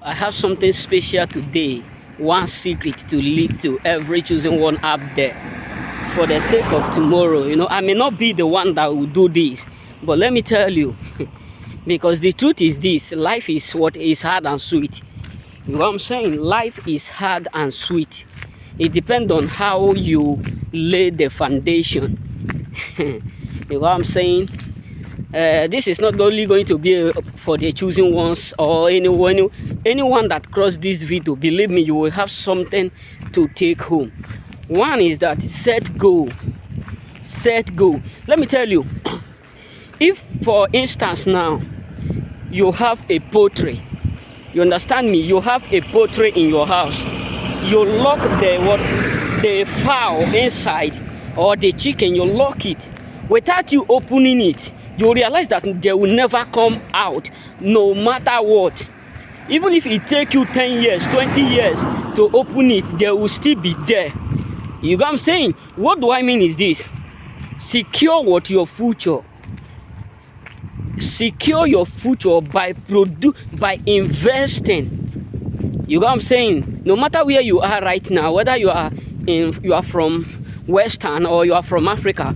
I have something special today, one secret to leak to every choosing one up there for the sake of tomorrow. I may not be the one that will do this, but let me tell you, because the truth is this: life is what is hard and sweet. You know what I'm saying? Life is hard and sweet. It depends on how you lay the foundation. You know what I'm saying? This is not only going to be for the choosing ones or anyone that cross this video. Believe me, you will have something to take home. One is that set goal. Let me tell you, if for instance now you have a poultry, you understand me, you have a poultry in your house, you lock the fowl inside, or the chicken, you lock it without you opening it, you realize that they will never come out no matter what. Even if it take you 10 years, 20 years to open it, they will still be there. You know what I'm saying? What do I mean is this: secure your future. Secure your future by investing. You know what I'm saying? No matter where you are right now, whether you are from Western or you are from Africa,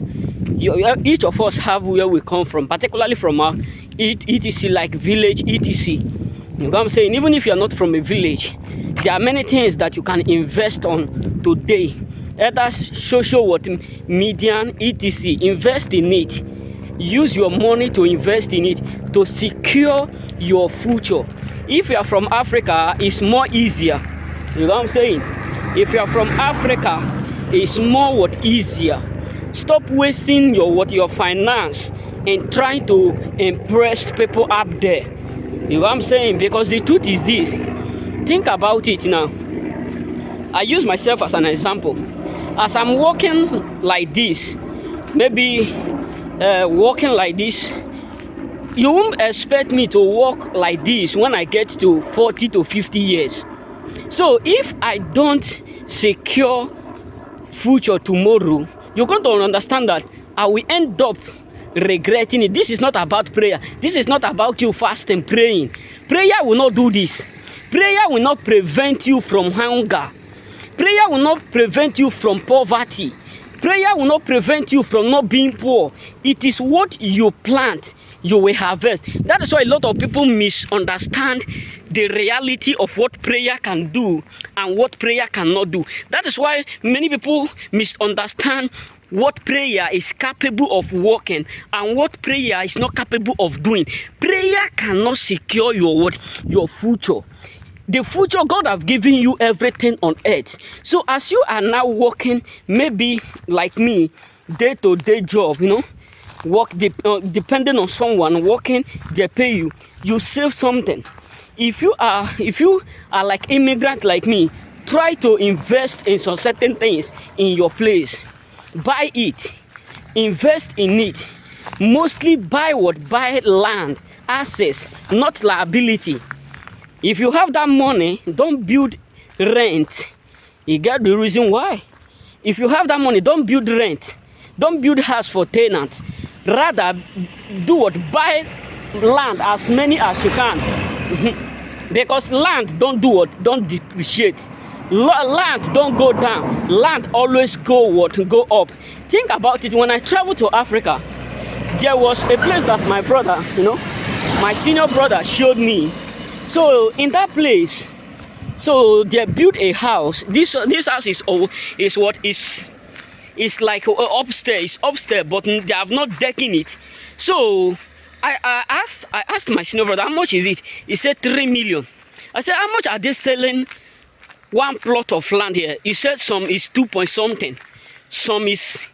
each of us have where we come from, particularly from our etc, like village etc. You know what I'm saying? Even if you are not from a village, there are many things that you can invest on today, either social media etc. Invest in it. Use your money to invest in it to secure your future. If you are from Africa, it's more easier. You know what I'm saying? If you are from Africa, it's more easier. Stop wasting your finance and trying to impress people up there. You know what I'm saying? Because the truth is this: think about it now. I use myself as an example. As I'm walking like this, maybe walking like this, you won't expect me to walk like this when I get to 40 to 50 years. So if I don't secure future tomorrow, you're going to understand that I will end up regretting it. This is not about prayer. This is not about you fasting, praying. Prayer will not do this. Prayer will not prevent you from hunger. Prayer will not prevent you from poverty. Prayer will not prevent you from not being poor. It is what you plant, you will harvest. That is why a lot of people misunderstand the reality of what prayer can do and what prayer cannot do. That is why many people misunderstand what prayer is capable of working and what prayer is not capable of doing. Prayer cannot secure your future. The future, God have given you everything on earth. So as you are now working, maybe like me, day-to-day job, work depending on someone working, they pay you. You save something. If you are like immigrant like me, try to invest in some certain things in your place. Buy it, invest in it. Mostly buy land, assets, not liability. If you have that money, don't build rent. You get the reason why. If you have that money, don't build rent. Don't build house for tenants. Rather, buy land as many as you can. Because land don't depreciate. Land don't go down. Land always go up. Think about it. When I traveled to Africa, there was a place that my brother, my senior brother showed me. So in that place, so they built a house. This house is like upstairs, but they have not decking it. So I asked my senior brother, how much is it? He said 3 million. I said, how much are they selling one plot of land here? He said some is 2 point something, some is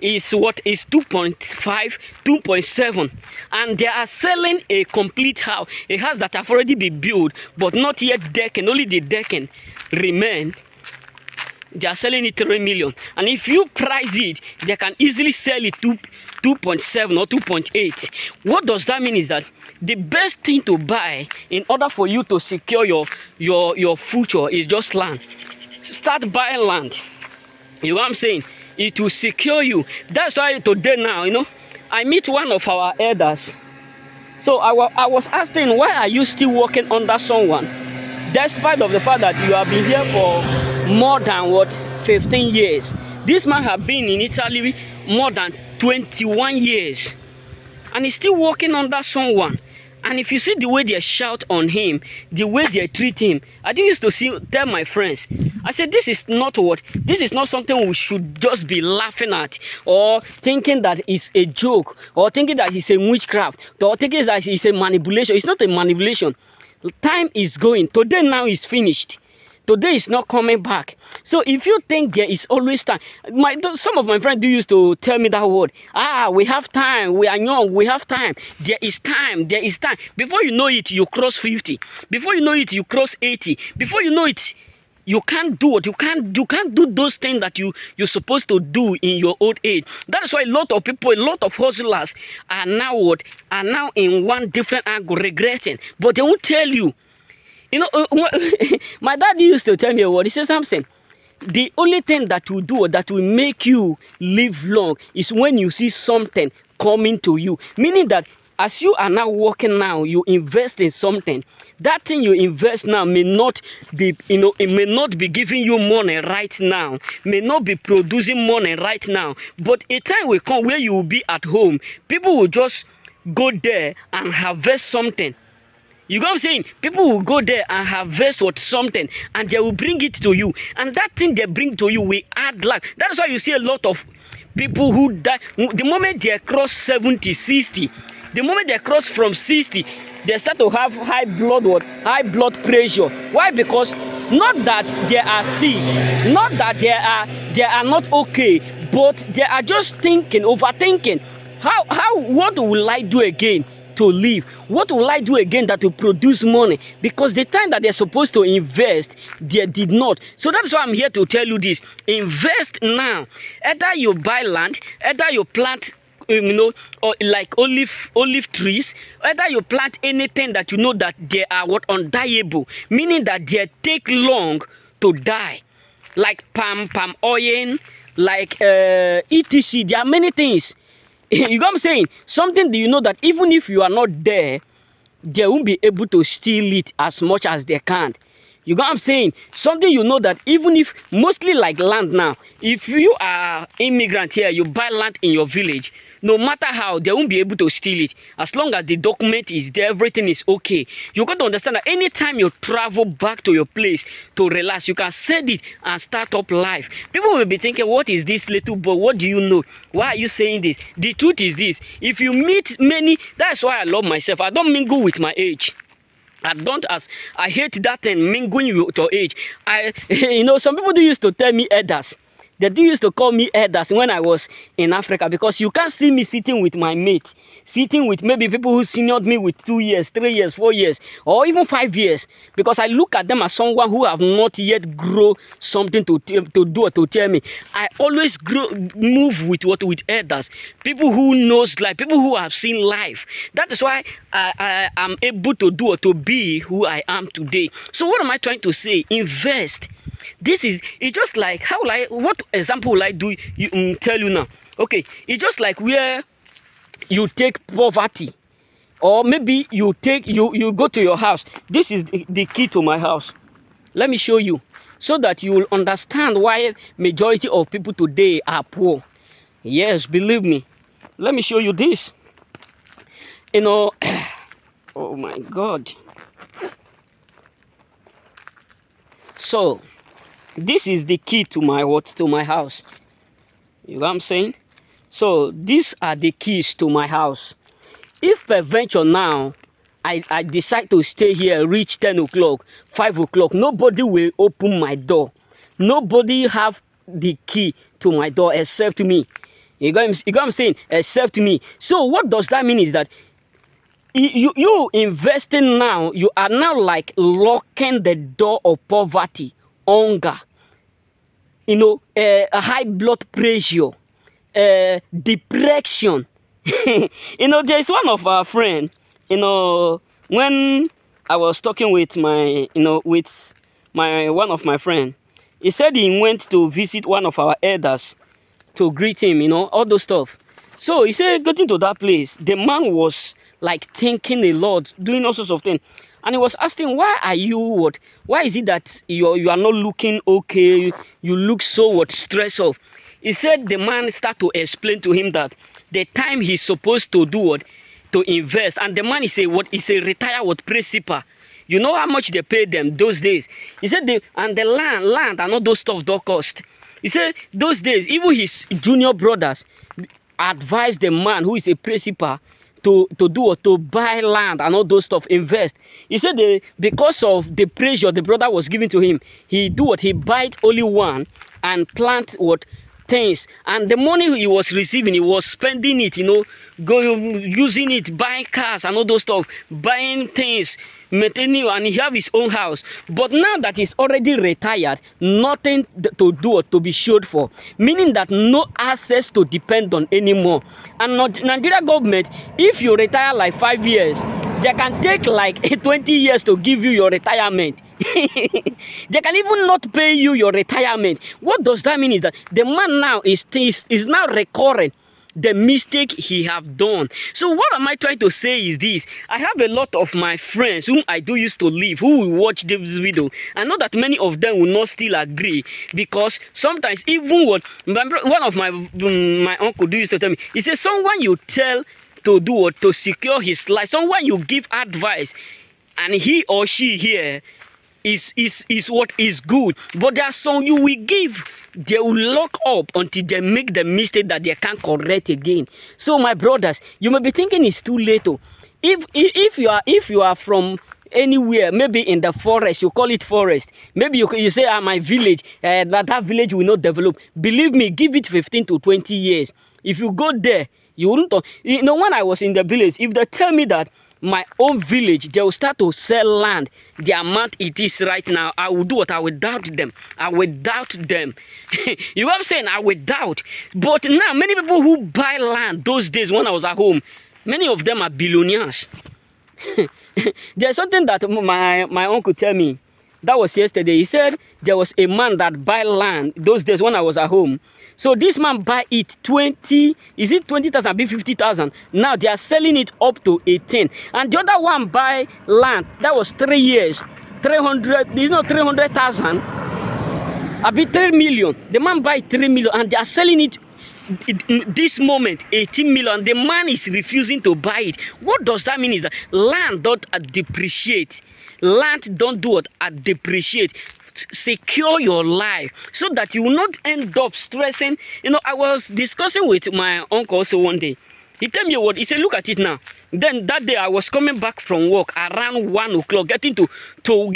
2.5, 2.7, and they are selling a complete house, a house that have already been built but not yet decking, only the decking remain. They are selling it 3 million, and if you price it, they can easily sell it 2.7 or 2.8. What does that mean is that the best thing to buy in order for you to secure your future is just land. Start buying land. You know what I'm saying? It will secure you. That's why today now, I meet one of our elders. So I was asking, why are you still working under someone? despite of the fact that you have been here for more than what, 15 years. This man have been in Italy more than 21 years, and he's still working under someone. And if you see the way they shout on him, the way they treat him, I used to tell my friends, I said, this is not something we should just be laughing at, or thinking that it's a joke, or thinking that it's a witchcraft, or thinking that it's a manipulation. It's not a manipulation. Time is going. Today now is finished. Today is not coming back. So if you think there is always time, some of my friends used to tell me that word. We have time. We are young. We have time. There is time. There is time. Before you know it, you cross 50. Before you know it, you cross 80. Before you know it, you can't do what you can't do those things that you're supposed to do in your old age. That is why a lot of people, a lot of hustlers are now in one different angle, regretting, but they won't tell you. You know, my dad used to tell me a word. He said, Samson, the only thing that will do or that will make you live long is when you see something coming to you. Meaning that as you are now working now, you invest in something. That thing you invest now may not be, it may not be giving you money right now, may not be producing money right now. But a time will come where you will be at home. People will just go there and harvest something. You know what I'm saying? People will go there and harvest something, and they will bring it to you. And that thing they bring to you will add life. That is why you see a lot of people who die. The moment they cross 70, 60, the moment they cross from 60, they start to have high blood pressure. Why? Because not that they are sick, not that they are not okay, but they are just overthinking. What will I do again to live? What will I do again that will produce money? Because the time that they're supposed to invest, they did not. So that's why I'm here to tell you this. Invest now. Either you buy land, either you plant or like olive trees, either you plant anything that you know that they are undieable, meaning that they take long to die, like palm oil, like etc. There are many things. You know what I'm saying? Something that you know that even if you are not there, they won't be able to steal it as much as they can. You know what I'm saying? Something you know that even if, mostly like land now, if you are immigrant here, you buy land in your village, no matter how, they won't be able to steal it. As long as the document is there, everything is okay. You got to understand that anytime you travel back to your place to relax, you can sell it and start up life. People will be thinking, what is this little boy? What do you know? Why are you saying this? The truth is this. If you meet many, that's why I love myself. I don't mingle with my age. I hate that thing, mingling with your age. Some people used to tell me elders. They used to call me elders when I was in Africa, because you can't see me sitting with my mate, sitting with maybe people who seniored me with 2 years, 3 years, 4 years, or even 5 years, because I look at them as someone who have not yet grown something to do or to tell me. I always move with elders, people who knows life, people who have seen life. That is why I am able to do or to be who I am today. So what am I trying to say? Invest. It's just like, what example will I tell you now? Okay, it's just like where you take poverty, or maybe you go to your house. This is the key to my house. Let me show you, so that you will understand why majority of people today are poor. Yes, believe me. Let me show you this. Oh my God. So this is the key to my house. You know what I'm saying? So these are the keys to my house. If peradventure now I decide to stay here, reach 10 o'clock, 5 o'clock, nobody will open my door. Nobody have the key to my door except me. You know what I'm saying? Except me. So what does that mean is that you investing now, you are now like locking the door of poverty, hunger, a high blood pressure, depression. There's one of our friends, when I was talking with one of my friends, he said he went to visit one of our elders to greet him, all those stuff. So he said, getting to that place, the man was like thinking a lot, doing all sorts of things. And he was asking, why are you what? Why is it that you are not looking okay? You look so what stressed off. He said the man started to explain to him that the time he's supposed to do what? To invest. And the man is a what? Is a retired what principal. You know how much they paid them those days. He said the land and all those stuff don't cost. He said those days, even his junior brothers advised the man who is a principal to do what? To buy land and all those stuff, invest. He said because of the pressure the brother was giving to him, he do what? He buy only one and plant what? Things. And the money he was receiving, he was spending it, using it, buying cars and all those stuff, buying things, maintaining, and he have his own house. But now that he's already retired, nothing to do or to be showed for, meaning that no access to depend on anymore. And Nigeria government, if you retire like 5 years, they can take like 20 years to give you your retirement. They can even not pay you your retirement. What does that mean is that the man now is now recurring the mistake he have done. So what am I trying to say is this: I have a lot of my friends whom I do used to live who will watch this video. I know that many of them will not still agree, because sometimes even what one of my uncle do used to tell me, he says someone you tell to do what? To secure his life, someone you give advice and he or she here is what is good, but there are some you will give, they will lock up until they make the mistake that they can't correct again. So my brothers, you may be thinking it's too late. If you are from anywhere, maybe in the forest, you call it forest, maybe you say my village, that village will not develop. Believe me, give it 15 to 20 years. If you go there, you wouldn't talk. When I was in the village, if they tell me that my own village, they will start to sell land the amount it is right now, I will do what? I will doubt them. I will doubt them. You know what I'm saying? I will doubt. But now, many people who buy land those days when I was at home, many of them are billionaires. There's something that my uncle tell me. That was yesterday. He said there was a man that buy land those days when I was at home. So this man buy it 20, is it 20,000, be 50,000. Now they are selling it up to 18. And the other one buy land, that was 3 years, 300, this is not 300,000. I be 3 million. The man buy 3 million and they are selling it this moment 18 million. The man is refusing to buy it. What does that mean is that land don't depreciate. Land don't do what? Depreciate. Secure your life so that you will not end up stressing. I was discussing with my uncle also one day. He told me what? He said, look at it now. Then that day I was coming back from work around 1 o'clock, getting to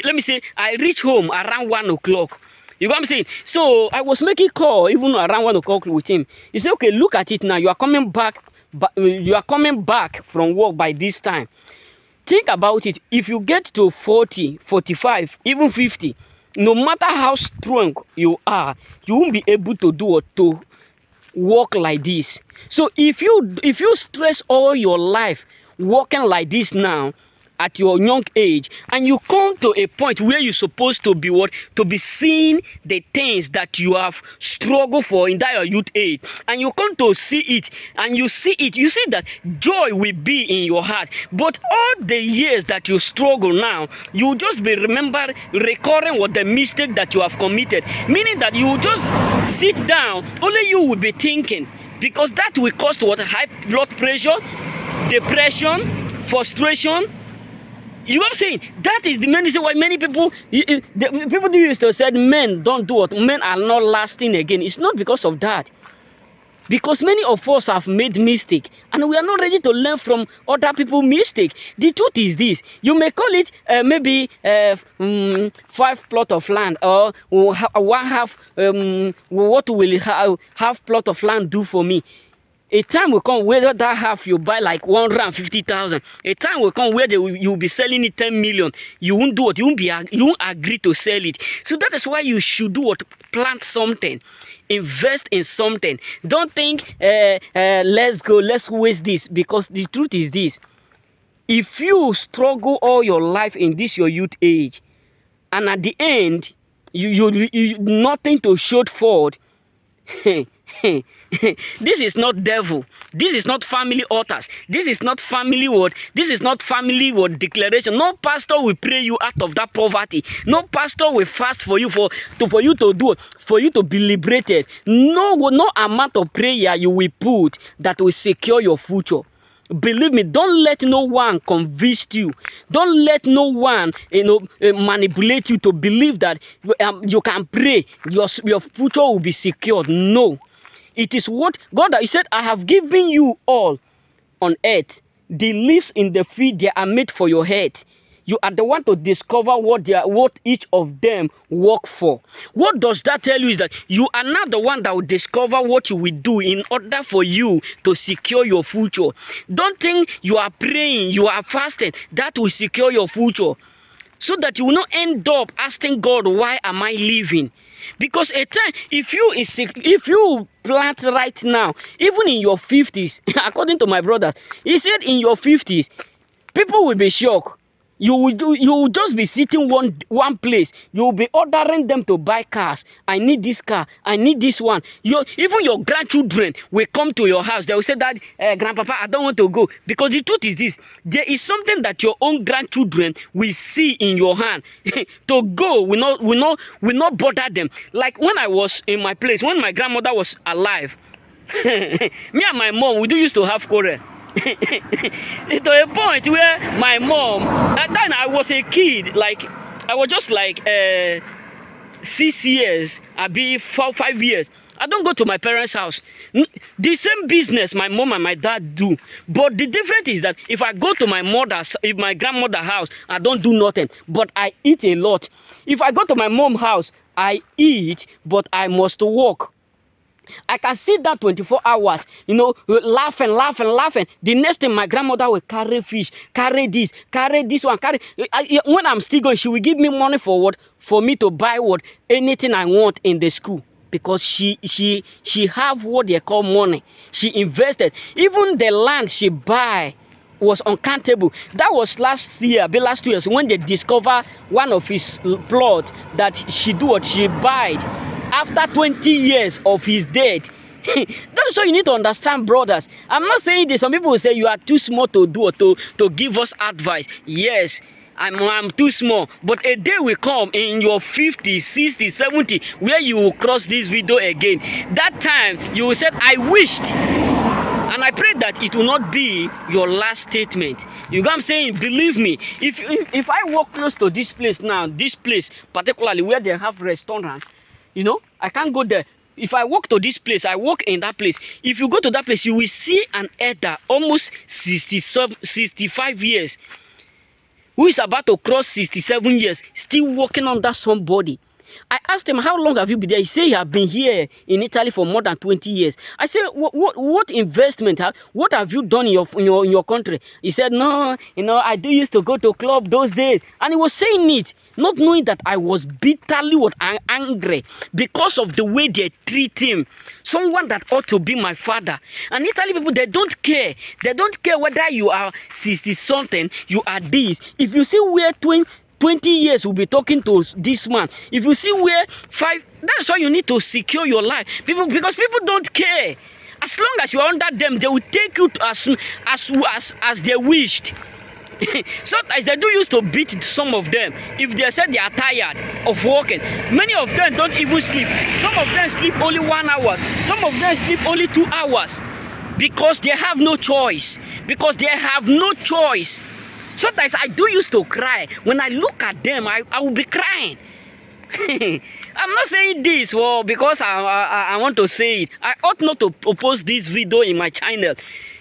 let me say, I reached home around 1 o'clock. You know what I'm saying? So I was making call even around 1 o'clock with him. He said, okay, look at it now. You are coming back, from work by this time. Think about it. If you get to 40, 45, even 50, no matter how strong you are, you won't be able to do or to walk like this. So if you stress all your life walking like this now, at your young age, and you come to a point where you're supposed to be what? To be seeing the things that you have struggled for in that your youth age, and you come to see it, and you see that joy will be in your heart. But all the years that you struggle now, you just be recurring what the mistake that you have committed, meaning that you just sit down, only you will be thinking, because that will cause what? High blood pressure, depression, frustration. You know what I'm saying? That is the main reason why many people, people do used to say men don't do what? Men are not lasting again. It's not because of that. Because many of us have made mistake and we are not ready to learn from other people's mistake. The truth is this: you may call it maybe 5 plot of land or 1/2. What will half plot of land do for me? A time will come where that half you buy like 150,000. A time will come where you'll be selling it 10 million. You won't do what? You won't agree to sell it. So that is why you should do what? Plant something. Invest in something. Don't think, let's waste this. Because the truth is this: if you struggle all your life in this your youth age, and at the end, you nothing to show forward, This is not devil. This is not family altars. This is not family word. This is not family word declaration. No pastor will pray you out of that poverty. No pastor will fast for you for you to do it, for you to be liberated. No amount of prayer you will put that will secure your future. Believe me, don't let no one convince you. Don't let no one, manipulate you to believe that you can pray, your future will be secured. No. It is what God, He said, I have given you all on earth. The leaves in the field, they are made for your head. You are the one to discover what each of them work for. What does that tell you is that you are not the one that will discover what you will do in order for you to secure your future. Don't think you are praying, you are fasting, that will secure your future. So that you will not end up asking God, why am I living? Because a time, if you plant right now, even in your 50s, according to my brothers, he said in your 50s, people will be shocked. You will just be sitting one place. You will be ordering them to buy cars. I need this car. I need this one. Even your grandchildren will come to your house. They will say that, Grandpapa, I don't want to go. Because the truth is this. There is something that your own grandchildren will see in your hand. To go will not bother them. Like when I was in my place, when my grandmother was alive, me and my mom, we used to have quarrel. To a point where my mom, at then I was a kid, like I was just like 6 years, I'll be 5 years. I don't go to my parents' house. The same business my mom and my dad do. But the difference is that if I go to my grandmother's house, I don't do nothing. But I eat a lot. If I go to my mom's house, I eat, but I must work. I can sit down 24 hours, laughing. The next thing, my grandmother will carry fish, carry this one, when I'm still going, she will give me money for what? For me to buy what? Anything I want in the school. Because she have what they call money. She invested. Even the land she buy was uncountable. That was last 2 years, when they discover one of his plot that she buyed. After 20 years of his death. That's what you need to understand, brothers. I'm not saying this. Some people will say you are too small to do or to give us advice. Yes, I'm too small. But a day will come in your 50, 60, 70 where you will cross this video again. That time you will say, I wished. And I pray that it will not be your last statement. You know what I'm saying? Believe me, if I walk close to this place now, this place particularly where they have restaurants, I can't go there. If I walk to this place, I walk in that place. If you go to that place, you will see an elder, almost 65 years, who is about to cross 67 years, still working under somebody. I asked him, how long have you been there? He said he had been here in Italy for more than 20 years. I said, what investment, what have you done in your country? He said, no, I used to go to club those days. And he was saying it, not knowing that I was bitterly angry because of the way they treat him. Someone that ought to be my father. And Italy people, they don't care. They don't care whether you are 60-something, you are this. If you see where 20 years we'll be talking to this man. If you see where 5, that's why you need to secure your life. Because people don't care. As long as you are under them, they will take you to as they wished. Sometimes they do used to beat some of them. If they said they are tired of working, many of them don't even sleep. Some of them sleep only 1 hour. Some of them sleep only 2 hours. Because they have no choice. Sometimes I do used to cry. When I look at them, I will be crying. I'm not saying this because I want to say it. I ought not to post this video in my channel.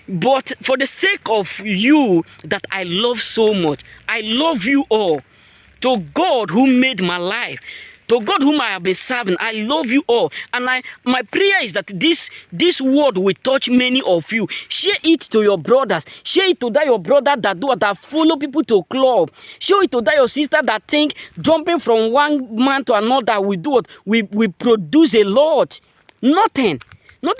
But for the sake of you that I love so much, I love you all. To God who made my life, to God whom I have been serving, I love you all. And my prayer is that this word will touch many of you. Share it to your brothers. Share it to that your brother that follow people to club. Share it to that your sister that think jumping from one man to another will do what? We produce a lot. Nothing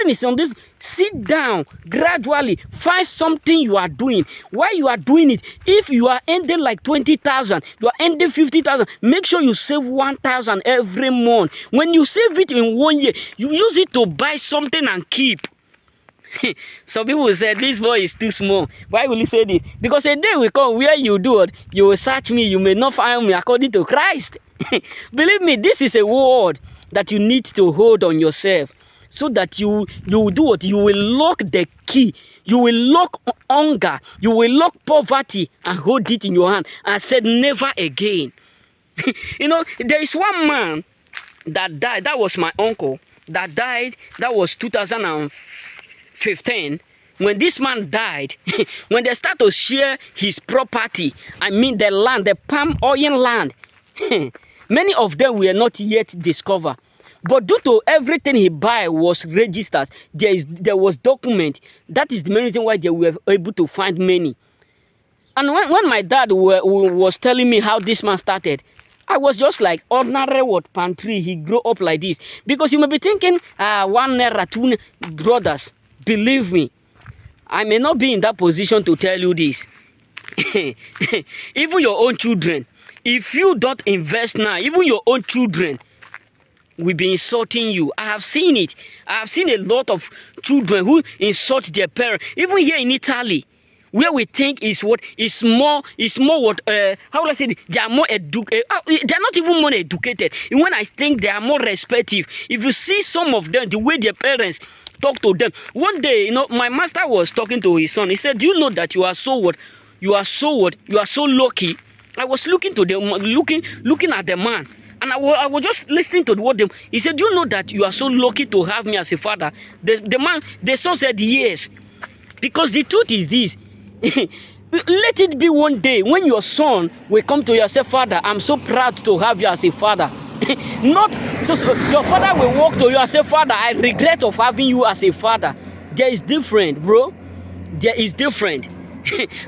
is on this. Sit down gradually. Find something you are doing. While you are doing it, if you are ending like 20,000, you are ending 50,000, make sure you save 1,000 every month. When you save it in 1 year, you use it to buy something and keep. Some people will say this boy is too small. Why will you say this? Because a day will come where you do it, you will search me, you may not find me according to Christ. Believe me, this is a word that you need to hold on yourself, so that you will do what? You will lock the key. You will lock hunger. You will lock poverty and hold it in your hand and said never again. You know, there is one man that died. That was my uncle that died. That was 2015. When this man died, when they start to share his property, I mean the land, the palm oil land, many of them were not yet discovered. But due to everything he buy was registered, there was document. That is the main reason why they were able to find many. And when my dad was telling me how this man started, I was just like, ordinary what palm tree, he grew up like this. Because you may be thinking, 1 naira, 2 brothers, believe me, I may not be in that position to tell you this. Even your own children, if you don't invest now, even your own children will be insulting you. I have seen it. I have seen a lot of children who insult their parents. Even here in Italy, where we think is what is more what how would I say, they are more educated. They are not even more educated. When I think they are more respectful. If you see some of them, the way their parents talk to them. One day, you know, my master was talking to his son. He said, "Do you know that you are so what? You are so what? You are so lucky." I was looking to them, looking at the man. And I was just listening to what them. He said, "Do you know that you are so lucky to have me as a father?" The son said, "Yes." Because the truth is this. Let it be one day when your son will come to you and say, "Father, I'm so proud to have you as a father." Not so your father will walk to you and say, "Father, I regret of having you as a father." There is different, bro. There is different.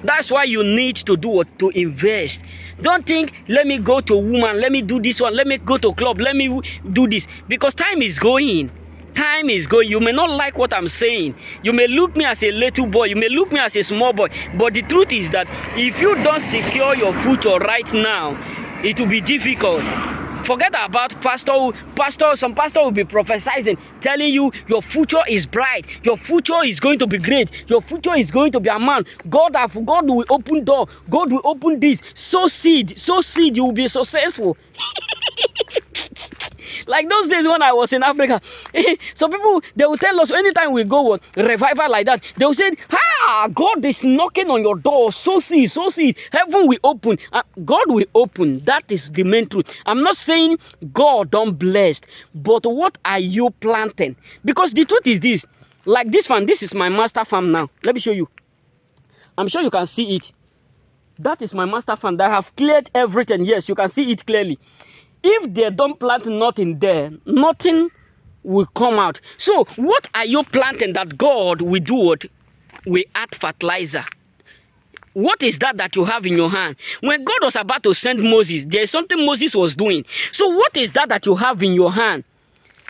That's why you need to do what? To invest. Don't think, let me go to woman, let me do this one, let me go to club, let me do this. Because time is going. Time is going. You may not like what I'm saying. You may look me as a little boy. You may look me as a small boy. But the truth is that if you don't secure your future right now, it will be difficult. Forget about some pastor will be prophesying, telling you your future is bright, your future is going to be great, your future is going to be a man. God will open door, God will open this. Sow seed, you will be successful. Like those days when I was in Africa, some people, they will tell us anytime we go on revival like that, they will say, God is knocking on your door, sow seed, heaven will open. God will open. That is the main truth. I'm not saying God don't bless, but what are you planting? Because the truth is this, like this farm, this is my master farm now. Let me show you. I'm sure you can see it. That is my master farm that I have cleared everything. Yes, you can see it clearly. If they don't plant nothing there, nothing will come out. So what are you planting that God will do? What will add fertilizer? What is that you have in your hand? When God was about to send Moses, there is something Moses was doing. So what is that you have in your hand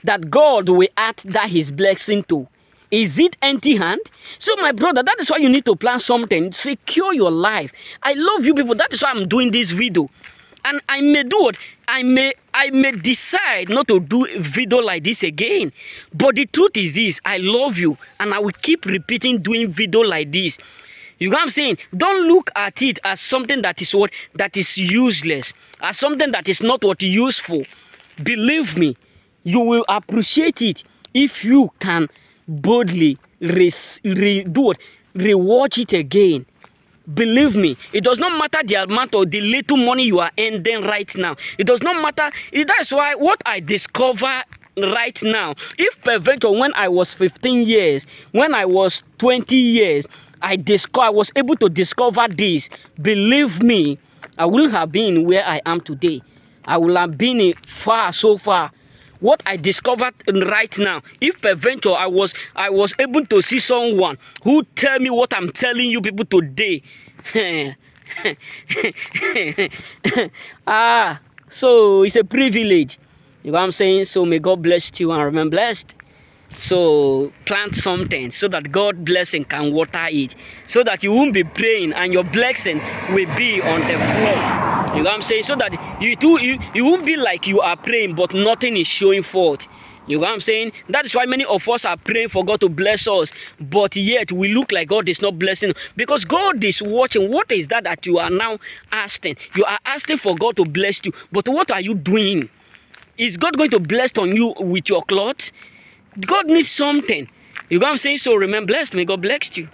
that God will add that his blessing to? Is it empty hand? So my brother, that is why you need to plant something. Secure your life. I love you people. That is why I'm doing this video. And I may do what? I may decide not to do a video like this again. But the truth is this, I love you. And I will keep repeating doing video like this. You know what I'm saying? Don't look at it as something that is what? That is useless. As something that is not what useful. Believe me, you will appreciate it if you can boldly rewatch it again. Believe me, it does not matter the amount or the little money you are earning right now. It does not matter. That's why what I discover right now, if peradventure when I was 15 years, when I was 20 years, I was able to discover this. Believe me, I wouldn't have been where I am today. I would have been so far. What I discovered right now, if peradventure I was able to see someone who tell me what I'm telling you people today, so it's a privilege. You know what I'm saying? So may God bless you and remain blessed. So plant something so that God blessing can water it, so that you won't be praying and your blessing will be on the floor. You know what I'm saying? So that you won't be like you are praying but nothing is showing forth. You know what I'm saying? That is why many of us are praying for God to bless us, but yet we look like God is not blessing, because God is watching. What is that you are now asking? You are asking for God to bless you, but what are you doing? Is God going to bless on you with your cloth? God needs something. You know what I'm saying? So remain blessed. May God bless you.